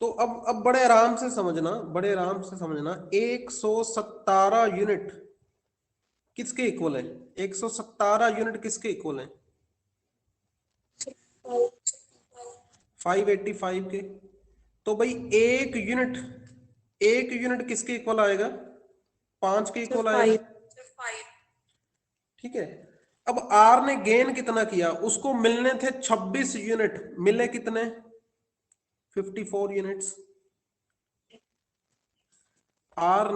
तो अब बड़े आराम से समझना, बड़े आराम से समझना। 117 यूनिट किसके इक्वल है? 117 यूनिट किसके इक्वल है? 585 के। तो भाई एक यूनिट किसके इक्वल आएगा? 5 के सर इक्वल आएगा। 5। ठीक है। अब आर ने गेन कितना किया? उसको मिलने थे 26 यूनिट, मिले कितने? 54 यूनिट्स। आर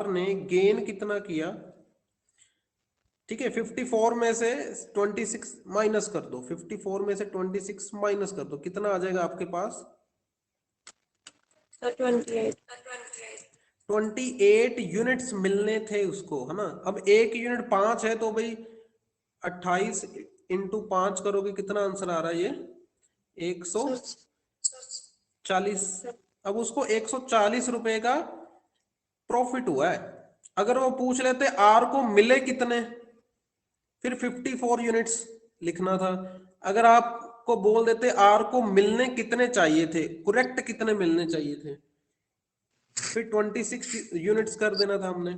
ने गेन कितना किया? ठीक है, 54 में से 26 माइनस कर दो, 54 में से 26 माइनस कर दो, कितना आ जाएगा आपके पास? सर 28। 28 यूनिट्स मिलने थे उसको, है ना? अब एक यूनिट 5 है, तो भाई 28 इंटू 5 करोगे, कितना आंसर आ रहा है? ये 140। अब उसको 140 रुपए का प्रॉफिट हुआ है। अगर वो पूछ लेते आर को मिले कितने, फिर 54 यूनिट्स लिखना था। अगर आपको बोल देते आर को मिलने कितने चाहिए थे, करेक्ट कितने मिलने चाहिए थे, फिर 26 यूनिट्स कर देना था हमने।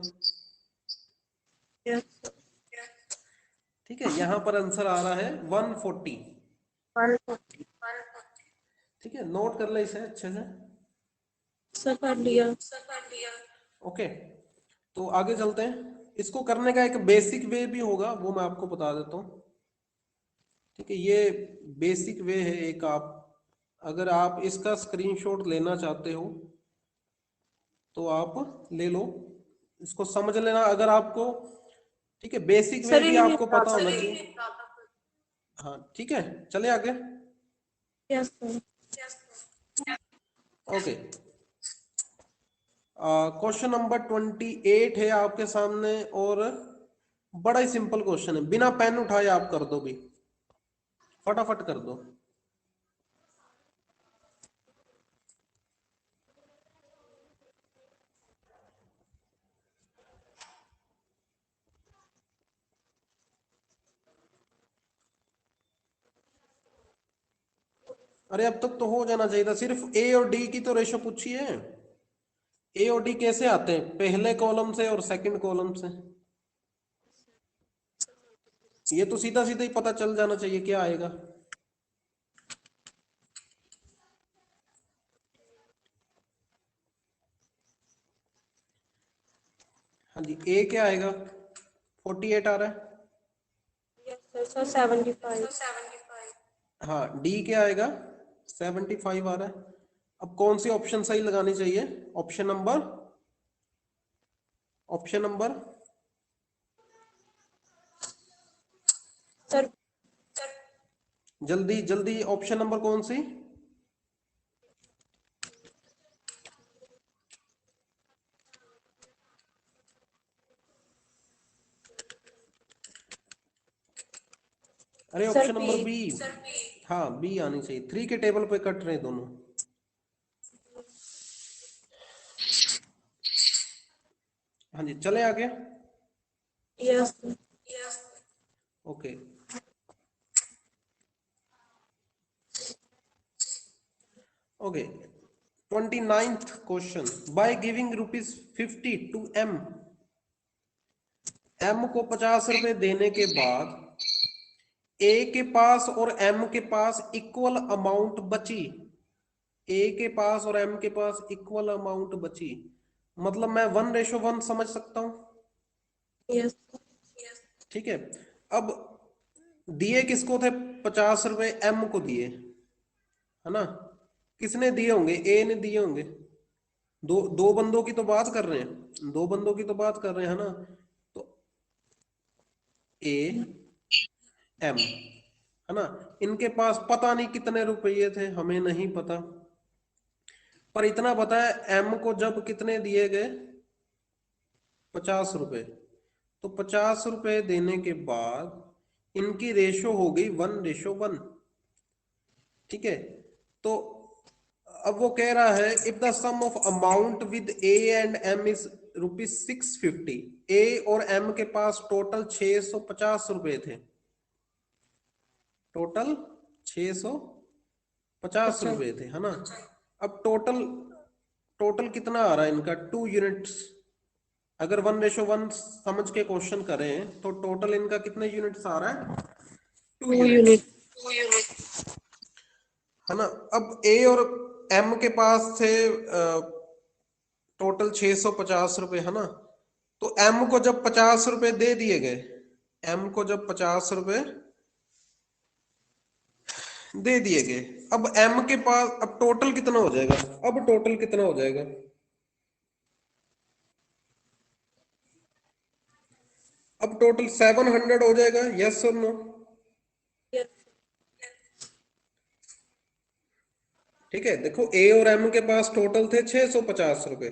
यस। ठीक है, यहां पर आंसर आ रहा है 140। 140। ठीक है, नोट कर ले इसे अच्छे से। सर कर लिया। ओके, तो आगे चलते हैं। इसको करने का एक बेसिक वे भी होगा, वो मैं आपको बता देता हूँ। ठीक है, ये बेसिक वे है एक। आप अगर आप इसका स्क्रीनशॉट लेना चाहते हो तो आप ले लो। इसको समझ लेना अगर आपको, ठीक है, बेसिक में सर भी ये आपको पता होना चाहिए। हाँ ठीक है, चले आगे। Yes sir. Okay, question number 28 है आपके सामने, और बड़ा ही सिंपल क्वेश्चन है, बिना पेन उठाए आप कर दो भी, फटाफट कर दो। अरे अब तक तो हो जाना चाहिए था, सिर्फ ए और डी की तो रेशो पूछी है। ए और डी कैसे आते हैं, पहले कॉलम से और सेकंड कॉलम से, ये तो सीधा सीधा ही पता चल जाना चाहिए क्या आएगा। हाँ जी, ए क्या आएगा, 48 आ रहा है। Yes sir 75। हाँ, डी क्या आएगा, 75 आ रहा है। अब कौन सी ऑप्शन सही लगानी चाहिए, ऑप्शन नंबर सर जल्दी जल्दी, ऑप्शन नंबर कौन सी, अरे सर ऑप्शन नंबर बी। हाँ बी आनी चाहिए, 3 के टेबल पे कट रहे हैं दोनों। हाँ जी, चले आगे। Yes okay, okay, 29th question, by giving ₹50 to M, M को 50 रुपए देने के बाद ए के पास और एम के पास इक्वल अमाउंट बची, ए के पास और एम के पास इक्वल अमाउंट बची, मतलब मैं 1:1 समझ सकता हूं। यस ठीक है, अब दिए किसको थे, 50 रुपए एम को दिए, है ना, किसने दिए होंगे, ए ने दिए होंगे, दो दो बंदों की तो बात कर रहे हैं, दो बंदों की तो बात कर रहे हैं, है ना, तो ए एम, है ना, इनके पास पता नहीं कितने रुपये थे, हमें नहीं पता, पर इतना पता है एम को जब कितने दिए गए, 50 रुपए, तो 50 रुपए देने के बाद इनकी रेशो हो गई 1:1। ठीक है, तो अब वो कह रहा है if the sum of amount with A and M is ₹650, A और एम के पास टोटल 650 रुपए थे, टोटल 650 अच्छा रुपए थे, है ना। अब टोटल टोटल कितना आ रहा है इनका, 2 यूनिट्स, अगर 1:1 समझ के क्वेश्चन करें तो टोटल इनका कितने यूनिट्स आ रहा है, 2 2 यूनिट्स, यूनिट। है ना। अब ए और एम के पास थे टोटल 650 रुपए, है ना, तो एम को जब 50 रुपए दे दिए गए, एम को जब 50 रुपए दे दिए गए, अब एम के पास अब टोटल कितना हो जाएगा, अब टोटल कितना हो जाएगा, अब टोटल 700 हो जाएगा, यस और नो। ठीक है, देखो ए और एम के पास टोटल थे 650 रुपए,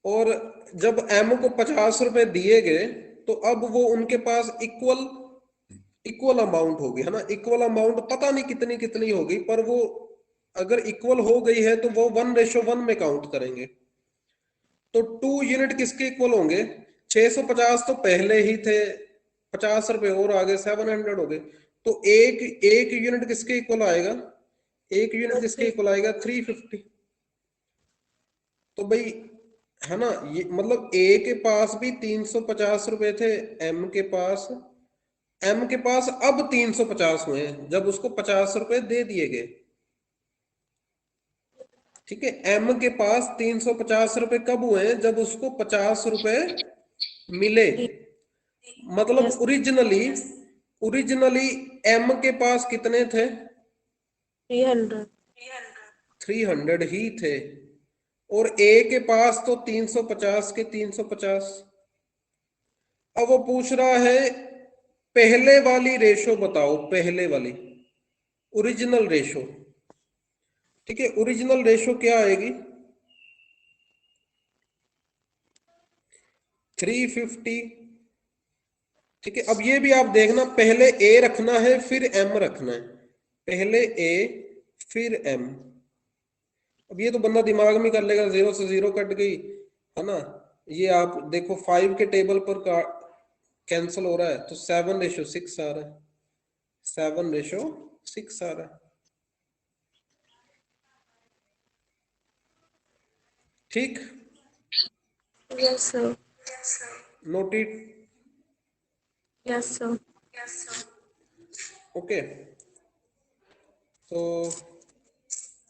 और जब एम को 50 रुपए दिए गए तो अब वो उनके पास इक्वल इक्वल अमाउंट होगी, है ना, इक्वल अमाउंट पता नहीं कितनी कितनी होगी, पर वो अगर इक्वल हो गई है तो वो 1:1 में काउंट करेंगे, तो 2 यूनिट किसके इक्वल होंगे, 650 तो पहले ही थे, 50 रुपए और आगे 700 हो गए, तो एक एक यूनिट किसके इक्वल आएगा, एक यूनिट किसके इक्वल आएगा, 350। तो भाई, है ना, ये मतलब ए के पास भी 350 रुपए थे, एम के पास अब 350 हुए हैं जब उसको 50 रुपए दे दिए गए। ठीक है, एम के पास 350 रुपए कब हुए हैं, जब उसको 50 रुपए मिले, मतलब यस ओरिजिनली एम के पास कितने थे, 300। 300 ही थे, और ए के पास तो 350 के 350। अब वो पूछ रहा है पहले वाली रेशो बताओ, पहले वाली ओरिजिनल रेशो। ठीक है, ओरिजिनल रेशो क्या आएगी? 350। ठीक है, अब ये भी आप देखना, पहले ए रखना है फिर एम रखना है, पहले ए फिर एम। अब ये तो बंदा दिमाग में कर लेगा, 0 से 0 कट गई है ना। ये आप देखो 5 के टेबल पर कैंसिल हो रहा है, तो 7:6 आ रहा है, 7:6 आ रहा है। ठीक, yes sir. Noted. Yes sir. Okay, तो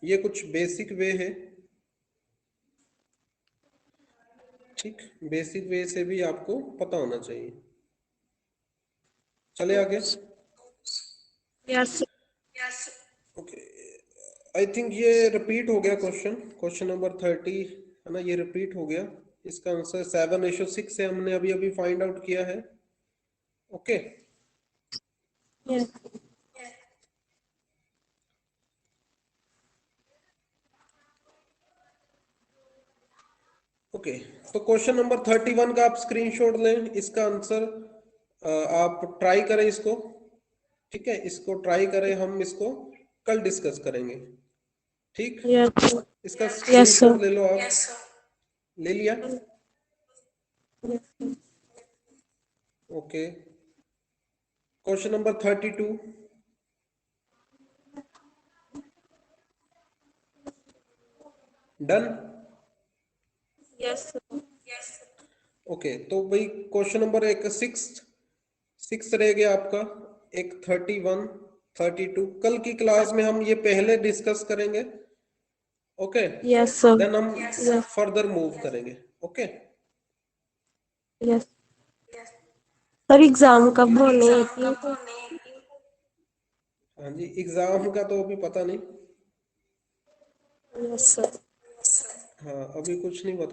ये कुछ बेसिक वे है। ठीक, बेसिक वे से भी आपको पता होना चाहिए। चले आगे। यस। ओके, आई थिंक ये रिपीट हो गया क्वेश्चन, क्वेश्चन नंबर 30 है ना, ये रिपीट हो गया। इसका आंसर 7:6 से हमने अभी अभी फाइंड आउट किया है। Okay, yes. ओके, तो क्वेश्चन नंबर 31 का आप स्क्रीनशॉट लें, इसका आंसर आप ट्राई करें इसको। ठीक है, इसको ट्राई करें, हम इसको कल डिस्कस करेंगे। ठीक, यस। इसका यस स्क्रीनशॉट ले लो आप। ले लिया? Sir. Okay, question number 32। Done? Yes sir. Okay, तो भाई क्वेश्चन नंबर एक सिक्स रह गया आपका, एक 31, 32। कल की क्लास में हम ये पहले डिस्कस करेंगे। Okay, yes sir. देन हम यस। फर्दर मूव करेंगे। Okay, yes sir. एग्जाम कब होने हैं कि? हाँ जी, एग्जाम का तो अभी पता नहीं। Yes sir. हाँ, अभी कुछ नहीं पता।